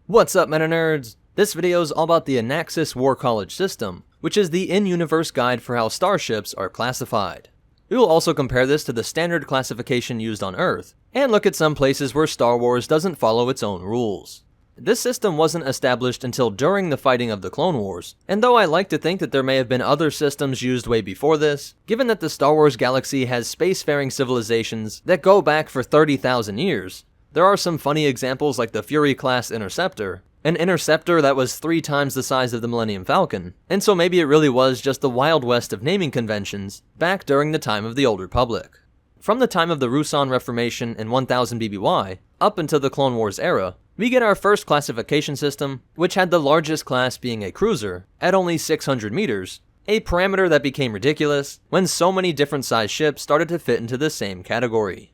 What's up, meta nerds? This video is all about the Anaxes War College System, which is the in-universe guide for how starships are classified. We will also compare this to the standard classification used on Earth, and look at some places where Star Wars doesn't follow its own rules. This system wasn't established until during the fighting of the Clone Wars, and though I like to think that there may have been other systems used way before this, given that the Star Wars galaxy has spacefaring civilizations that go back for 30,000 years, there are some funny examples like the Fury-class Interceptor, an interceptor that was 3 times the size of the Millennium Falcon, and so maybe it really was just the Wild West of naming conventions back during the time of the Old Republic. From the time of the Russan Reformation in 1000 BBY, up until the Clone Wars era, we get our first classification system, which had the largest class being a cruiser, at only 600 meters, a parameter that became ridiculous when so many different sized ships started to fit into the same category.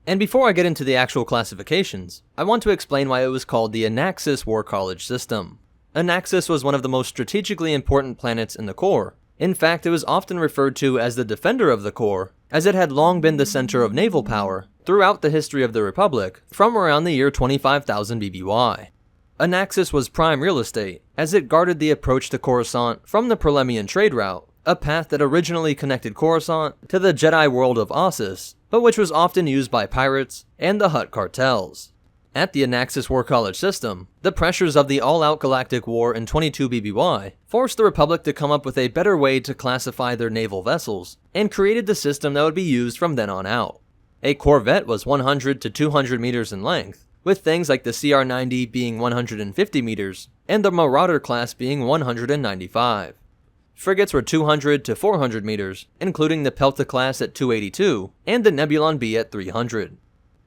And before I get into the actual classifications, I want to explain why it was called the Anaxes War College System. Anaxes was one of the most strategically important planets in the core. In fact, it was often referred to as the defender of the core, as it had long been the center of naval power throughout the history of the Republic from around the year 25,000 BBY. Anaxes was prime real estate, as it guarded the approach to Coruscant from the Prelemian trade route, a path that originally connected Coruscant to the Jedi world of Ossus, but which was often used by pirates and the Hutt cartels. At the Anaxes War College System, the pressures of the all-out galactic war in 22 BBY forced the Republic to come up with a better way to classify their naval vessels, and created the system that would be used from then on out. A corvette was 100 to 200 meters in length, with things like the CR-90 being 150 meters, and the Marauder-class being 195. Frigates were 200 to 400 meters, including the Pelta-class at 282, and the Nebulon B at 300.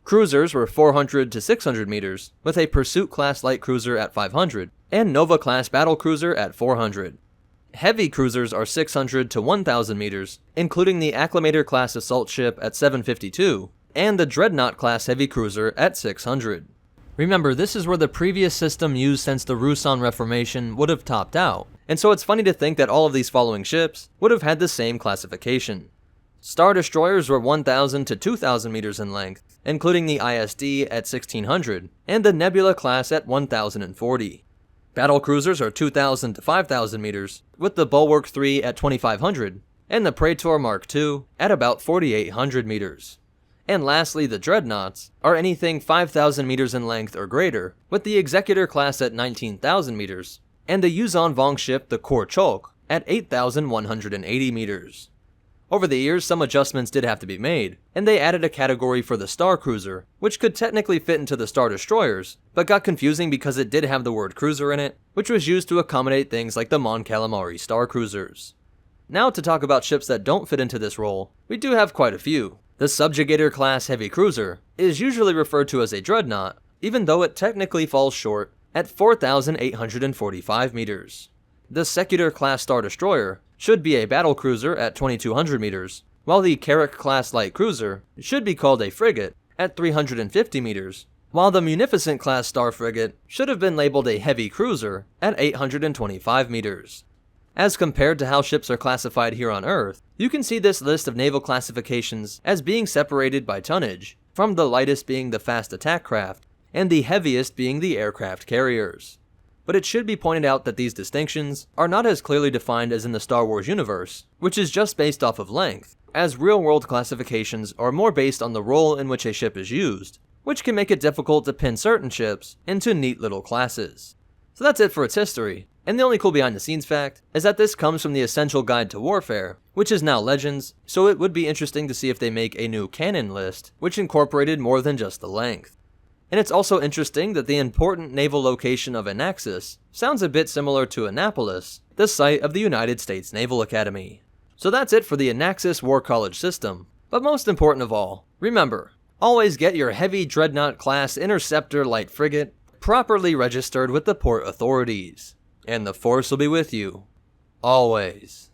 Cruisers were 400 to 600 meters, with a Pursuit-class light cruiser at 500, and Nova-class battlecruiser at 400. Heavy cruisers are 600 to 1000 meters, including the Acclamator-class assault ship at 752, and the Dreadnought-class heavy cruiser at 600. Remember, this is where the previous system used since the Russan Reformation would have topped out, and so it's funny to think that all of these following ships would have had the same classification. Star Destroyers were 1000 to 2000 meters in length, including the ISD at 1600, and the Nebula-class at 1040. Battlecruisers are 2000 to 5000 meters, with the Bulwark 3 at 2500, and the Praetor Mark II at about 4800 meters. And lastly, the Dreadnoughts are anything 5000 meters in length or greater, with the Executor-class at 19,000 meters, and the Yuzon Vong ship, the Kor Chok, at 8,180 meters. Over the years, some adjustments did have to be made, and they added a category for the Star Cruiser, which could technically fit into the Star Destroyers, but got confusing because it did have the word cruiser in it, which was used to accommodate things like the Mon Calamari Star Cruisers. Now to talk about ships that don't fit into this role, we do have quite a few. The Subjugator-class heavy cruiser is usually referred to as a dreadnought, even though it technically falls short at 4,845 meters. The Executor-class Star Destroyer should be a battlecruiser at 2,200 meters, while the Carrack-class light cruiser should be called a frigate at 350 meters, while the Munificent-class Star Frigate should have been labeled a heavy cruiser at 825 meters. As compared to how ships are classified here on Earth, you can see this list of naval classifications as being separated by tonnage, from the lightest being the fast attack craft, and the heaviest being the aircraft carriers. But it should be pointed out that these distinctions are not as clearly defined as in the Star Wars universe, which is just based off of length, as real-world classifications are more based on the role in which a ship is used, which can make it difficult to pin certain ships into neat little classes. So that's it for its history, and the only cool behind-the-scenes fact is that this comes from the Essential Guide to Warfare, which is now Legends, so it would be interesting to see if they make a new canon list, which incorporated more than just the length. And it's also interesting that the important naval location of Anaxes sounds a bit similar to Annapolis, the site of the United States Naval Academy. So that's it for the Anaxes War College System. But most important of all, remember, always get your heavy Dreadnought-class interceptor light frigate properly registered with the port authorities. And the Force will be with you, always.